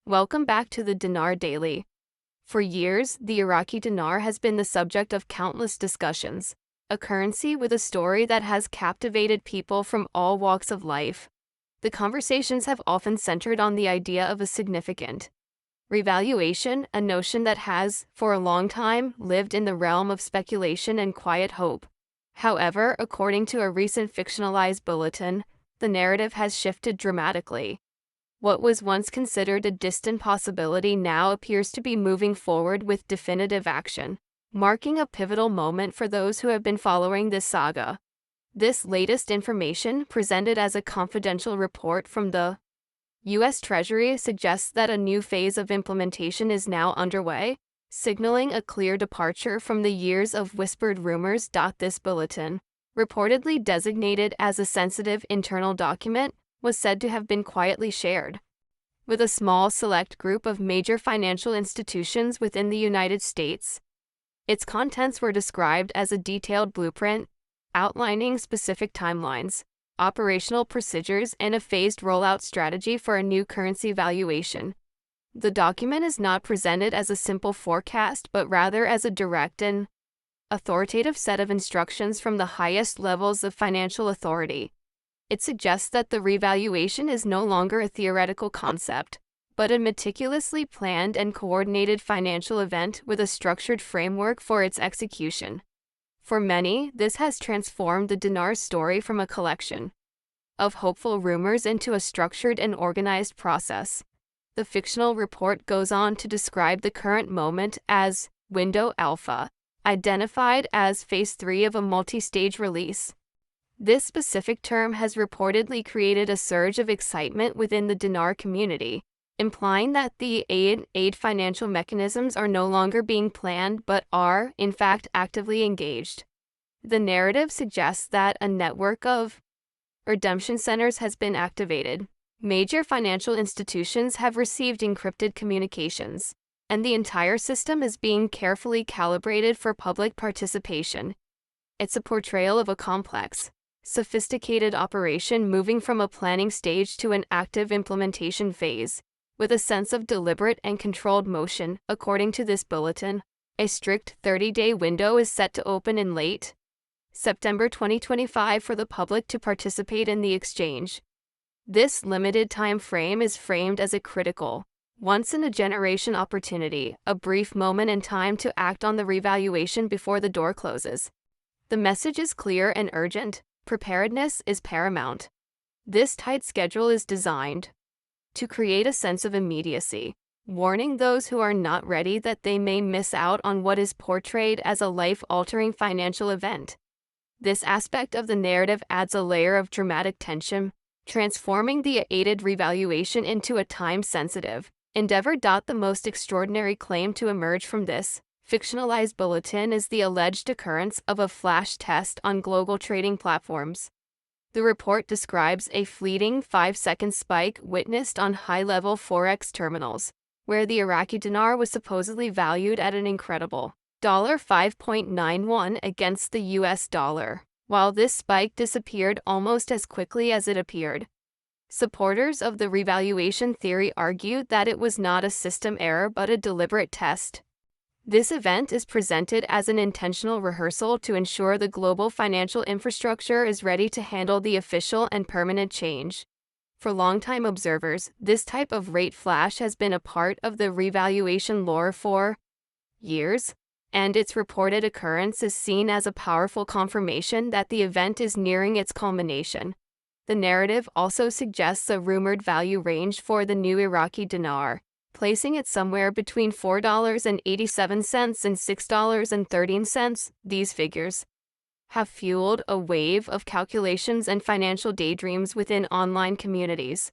Welcome back to the Dinar Daily. For years, the Iraqi dinar has been the subject of countless discussions, a currency with a story that has captivated people from all walks of life. The conversations have often centered on the idea of a significant revaluation, a notion that has, for a long time, lived in the realm of speculation and quiet hope. However, according to a recent fictionalized bulletin, the narrative has shifted dramatically. What was once considered a distant possibility now appears to be moving forward with definitive action, marking a pivotal moment for those who have been following this saga. This latest information, presented as a confidential report from the U.S. Treasury, suggests that a new phase of implementation is now underway, signaling a clear departure from the years of whispered rumors. This bulletin, reportedly designated as a sensitive internal document, was said to have been quietly shared with a small select group of major financial institutions within the United States. Its contents were described as a detailed blueprint, outlining specific timelines, operational procedures, and a phased rollout strategy for a new currency valuation. The document is not presented as a simple forecast, but rather as a direct and authoritative set of instructions from the highest levels of financial authority. It suggests that the revaluation is no longer a theoretical concept, but a meticulously planned and coordinated financial event with a structured framework for its execution. For many, this has transformed the dinar's story from a collection of hopeful rumors into a structured and organized process. The fictional report goes on to describe the current moment as Window Alpha, identified as Phase 3 of a multi-stage release. This specific term has reportedly created a surge of excitement within the dinar community, implying that the aid financial mechanisms are no longer being planned but are, in fact, actively engaged. The narrative suggests that a network of redemption centers has been activated. Major financial institutions have received encrypted communications, and the entire system is being carefully calibrated for public participation. It's a portrayal of a complex, sophisticated operation moving from a planning stage to an active implementation phase, with a sense of deliberate and controlled motion. According to this bulletin, a strict 30-day window is set to open in late September 2025 for the public to participate in the exchange. This limited time frame is framed as a critical, once-in-a-generation opportunity, a brief moment in time to act on the revaluation before the door closes. The message is clear and urgent. Preparedness is paramount. This tight schedule is designed to create a sense of immediacy, warning those who are not ready that they may miss out on what is portrayed as a life-altering financial event. This aspect of the narrative adds a layer of dramatic tension, transforming the aided revaluation into a time-sensitive endeavor. The most extraordinary claim to emerge from this fictionalized bulletin is the alleged occurrence of a flash test on global trading platforms. The report describes a fleeting 5-second spike witnessed on high-level Forex terminals, where the Iraqi dinar was supposedly valued at an incredible $5.91 against the US dollar, while this spike disappeared almost as quickly as it appeared. Supporters of the revaluation theory argued that it was not a system error but a deliberate test. This event is presented as an intentional rehearsal to ensure the global financial infrastructure is ready to handle the official and permanent change. For longtime observers, this type of rate flash has been a part of the revaluation lore for years, and its reported occurrence is seen as a powerful confirmation that the event is nearing its culmination. The narrative also suggests a rumored value range for the new Iraqi dinar, placing it somewhere between $4.87 and $6.13. These figures have fueled a wave of calculations and financial daydreams within online communities.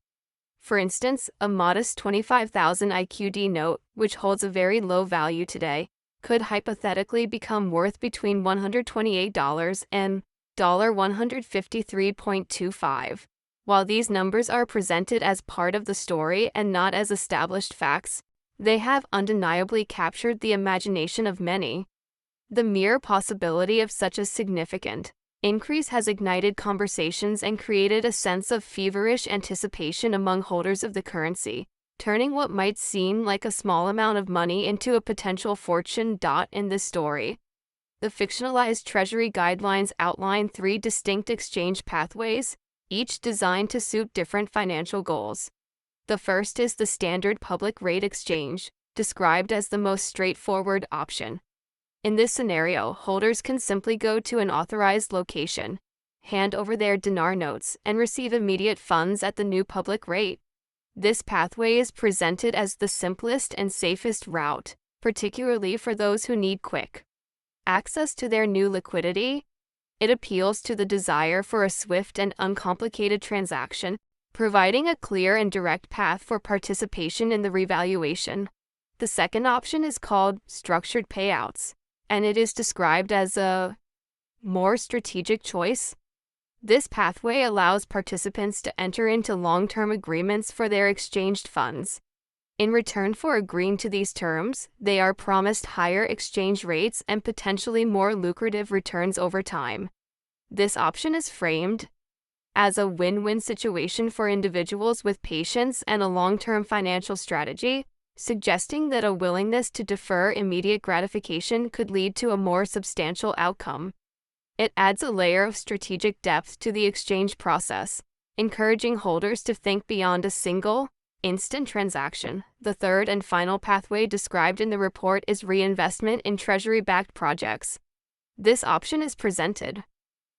For instance, a modest 25,000 IQD note, which holds a very low value today, could hypothetically become worth between $128 and $153.25. While these numbers are presented as part of the story and not as established facts, they have undeniably captured the imagination of many. The mere possibility of such a significant increase has ignited conversations and created a sense of feverish anticipation among holders of the currency. turning what might seem like a small amount of money into a potential fortune. In this story, the fictionalized Treasury guidelines outline 3 distinct exchange pathways, each designed to suit different financial goals. The first is the standard public rate exchange, described as the most straightforward option. In this scenario, holders can simply go to an authorized location, hand over their dinar notes, and receive immediate funds at the new public rate. This pathway is presented as the simplest and safest route, particularly for those who need quick access to their new liquidity. It appeals to the desire for a swift and uncomplicated transaction, providing a clear and direct path for participation in the revaluation. The second option is called structured payouts, and it is described as a more strategic choice. This pathway allows participants to enter into long-term agreements for their exchanged funds. In return for agreeing to these terms, they are promised higher exchange rates and potentially more lucrative returns over time. This option is framed as a win-win situation for individuals with patience and a long-term financial strategy, suggesting that a willingness to defer immediate gratification could lead to a more substantial outcome. It adds a layer of strategic depth to the exchange process, encouraging holders to think beyond a single, instant transaction. The third and final pathway described in the report is reinvestment in Treasury-backed projects. This option is presented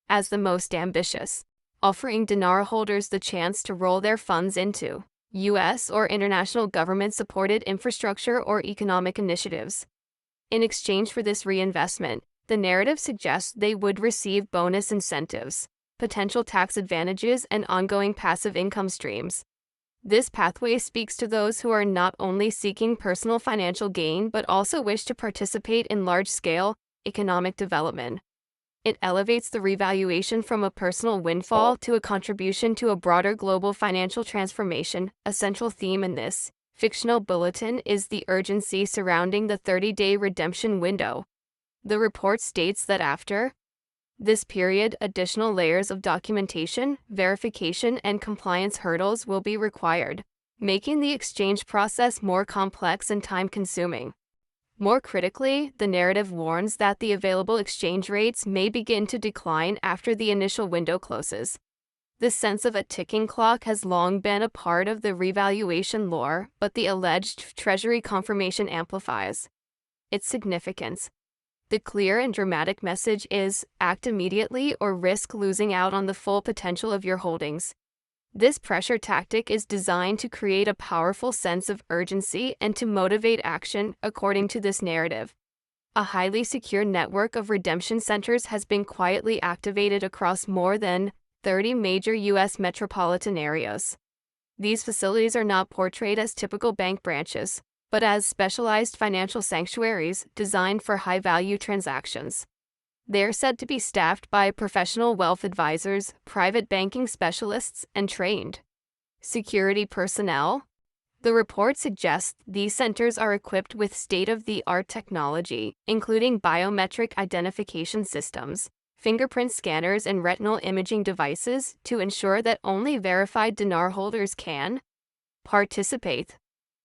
as the most ambitious, offering dinar holders the chance to roll their funds into U.S. or international government-supported infrastructure or economic initiatives. In exchange for this reinvestment, the narrative suggests they would receive bonus incentives, potential tax advantages, and ongoing passive income streams. This pathway speaks to those who are not only seeking personal financial gain but also wish to participate in large-scale economic development. It elevates the revaluation from a personal windfall to a contribution to a broader global financial transformation. A central theme in this fictional bulletin is the urgency surrounding the 30-day redemption window. The report states that after this period, additional layers of documentation, verification, and compliance hurdles will be required, making the exchange process more complex and time-consuming. More critically, the narrative warns that the available exchange rates may begin to decline after the initial window closes. This sense of a ticking clock has long been a part of the revaluation lore, but the alleged Treasury confirmation amplifies its significance. The clear and dramatic message is, act immediately or risk losing out on the full potential of your holdings. This pressure tactic is designed to create a powerful sense of urgency and to motivate action. According to this narrative, a highly secure network of redemption centers has been quietly activated across more than 30 major U.S. metropolitan areas. These facilities are not portrayed as typical bank branches, but as specialized financial sanctuaries designed for high-value transactions. They are said to be staffed by professional wealth advisors, private banking specialists, and trained security personnel. The report suggests these centers are equipped with state-of-the-art technology, including biometric identification systems, fingerprint scanners, and retinal imaging devices to ensure that only verified dinar holders can participate.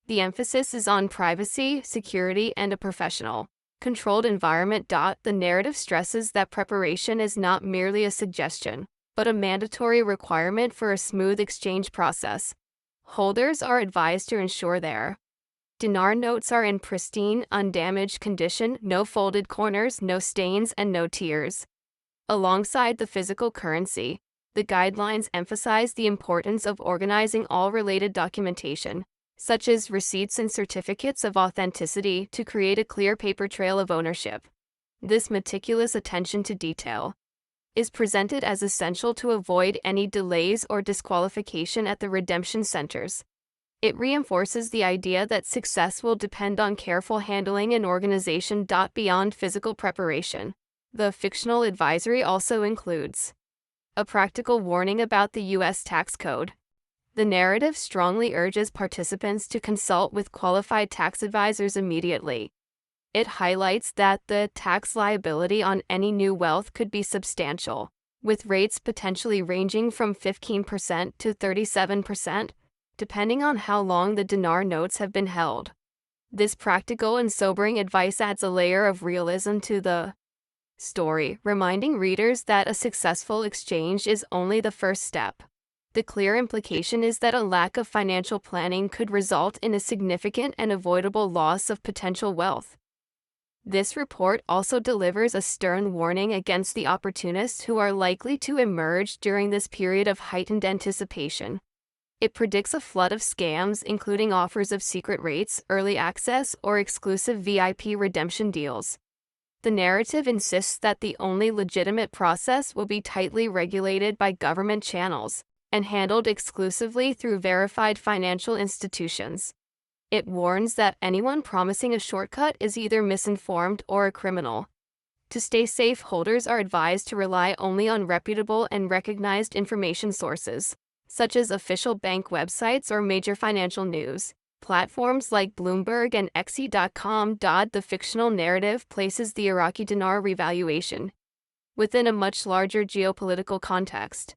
The emphasis is on privacy, security, and a professional, controlled environment. The narrative stresses that preparation is not merely a suggestion, but a mandatory requirement for a smooth exchange process. Holders are advised to ensure their dinar notes are in pristine, undamaged condition, no folded corners, no stains, and no tears. Alongside the physical currency, the guidelines emphasize the importance of organizing all related documentation, such as receipts and certificates of authenticity, to create a clear paper trail of ownership. This meticulous attention to detail is presented as essential to avoid any delays or disqualification at the redemption centers. It reinforces the idea that success will depend on careful handling and organization. Beyond physical preparation, the fictional advisory also includes a practical warning about the U.S. tax code. The narrative strongly urges participants to consult with qualified tax advisors immediately. It highlights that the tax liability on any new wealth could be substantial, with rates potentially ranging from 15% to 37%. depending on how long the dinar notes have been held. This practical and sobering advice adds a layer of realism to the story, reminding readers that a successful exchange is only the first step. The clear implication is that a lack of financial planning could result in a significant and avoidable loss of potential wealth. This report also delivers a stern warning against the opportunists who are likely to emerge during this period of heightened anticipation. It predicts a flood of scams, including offers of secret rates, early access, or exclusive VIP redemption deals. The narrative insists that the only legitimate process will be tightly regulated by government channels and handled exclusively through verified financial institutions. It warns that anyone promising a shortcut is either misinformed or a criminal. To stay safe, holders are advised to rely only on reputable and recognized information sources, such as official bank websites or major financial news platforms like Bloomberg and XE.com. The fictional narrative places the Iraqi dinar revaluation within a much larger geopolitical context.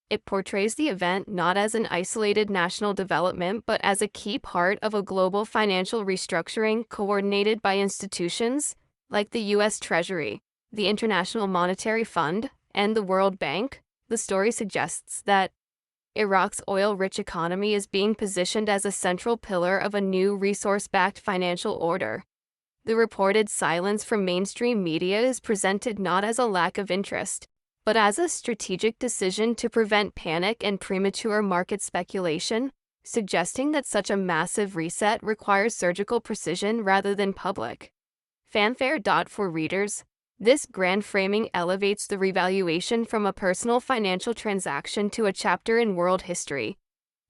It portrays the event not as an isolated national development but as a key part of a global financial restructuring coordinated by institutions like the U.S. Treasury, the International Monetary Fund, and the World Bank. The story suggests that Iraq's oil-rich economy is being positioned as a central pillar of a new resource-backed financial order. The reported silence from mainstream media is presented not as a lack of interest, but as a strategic decision to prevent panic and premature market speculation, suggesting that such a massive reset requires surgical precision rather than public fanfare. For readers, this grand framing elevates the revaluation from a personal financial transaction to a chapter in world history.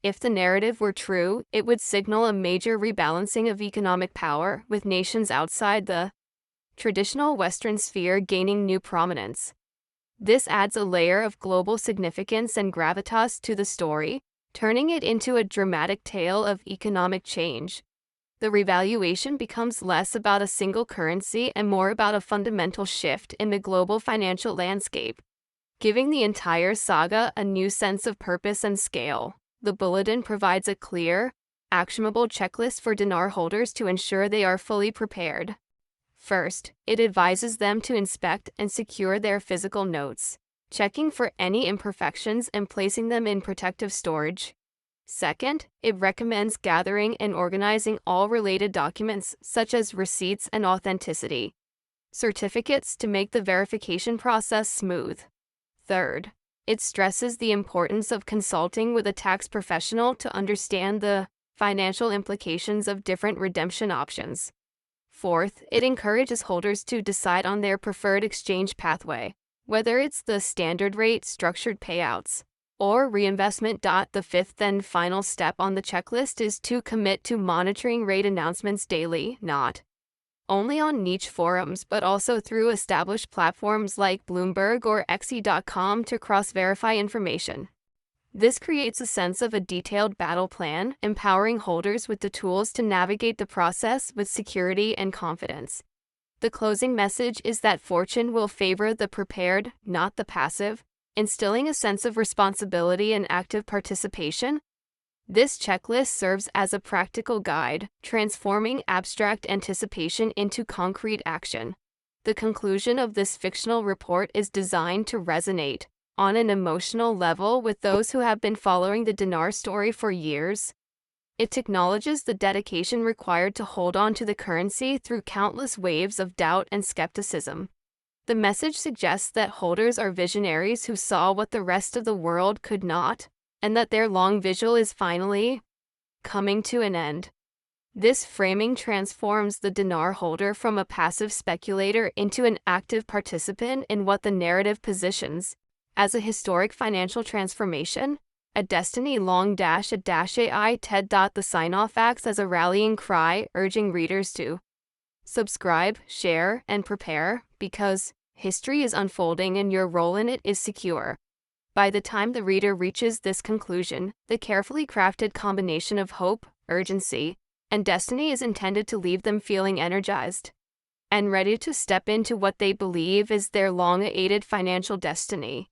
If the narrative were true, it would signal a major rebalancing of economic power, with nations outside the traditional Western sphere gaining new prominence. This adds a layer of global significance and gravitas to the story, turning it into a dramatic tale of economic change. The revaluation becomes less about a single currency and more about a fundamental shift in the global financial landscape, giving the entire saga a new sense of purpose and scale. The bulletin provides a clear, actionable checklist for dinar holders to ensure they are fully prepared. First, it advises them to inspect and secure their physical notes, checking for any imperfections and placing them in protective storage. Second, it recommends gathering and organizing all related documents, such as receipts and authenticity certificates, to make the verification process smooth. Third, it stresses the importance of consulting with a tax professional to understand the financial implications of different redemption options. Fourth, it encourages holders to decide on their preferred exchange pathway, whether it's the standard rate, structured payouts, or reinvestment. The fifth and final step on the checklist is to commit to monitoring rate announcements daily, not only on niche forums but also through established platforms like Bloomberg or XE.com to cross-verify information. This creates a sense of a detailed battle plan, empowering holders with the tools to navigate the process with security and confidence. The closing message is that fortune will favor the prepared, not the passive, instilling a sense of responsibility and active participation. This checklist serves as a practical guide, transforming abstract anticipation into concrete action. The conclusion of this fictional report is designed to resonate on an emotional level with those who have been following the dinar story for years. It acknowledges the dedication required to hold on to the currency through countless waves of doubt and skepticism. The message suggests that holders are visionaries who saw what the rest of the world could not, and that their long vigil is finally coming to an end. This framing transforms the dinar holder from a passive speculator into an active participant in what the narrative positions as a historic financial transformation, a destiny long-a-ai TED. The sign-off acts as a rallying cry, urging readers to subscribe, share, and prepare, because history is unfolding and your role in it is secure. By the time the reader reaches this conclusion, the carefully crafted combination of hope, urgency, and destiny is intended to leave them feeling energized and ready to step into what they believe is their long-awaited financial destiny.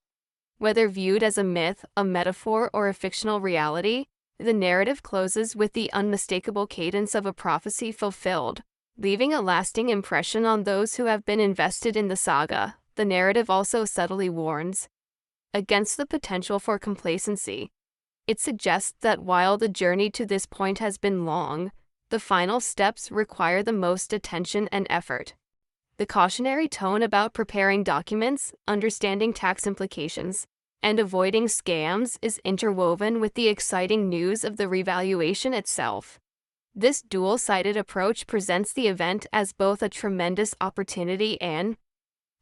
Whether viewed as a myth, a metaphor, or a fictional reality, The narrative closes with the unmistakable cadence of a prophecy fulfilled, leaving a lasting impression on those who have been invested in the saga. The narrative also subtly warns against the potential for complacency. It suggests that while the journey to this point has been long, the final steps require the most attention and effort. The cautionary tone about preparing documents, understanding tax implications, and avoiding scams is interwoven with the exciting news of the revaluation itself. This dual-sided approach presents the event as both a tremendous opportunity and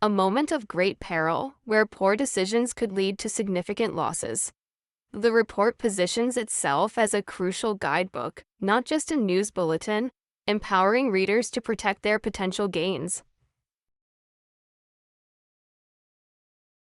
a moment of great peril, where poor decisions could lead to significant losses. The report positions itself as a crucial guidebook, not just a news bulletin, empowering readers to protect their potential gains.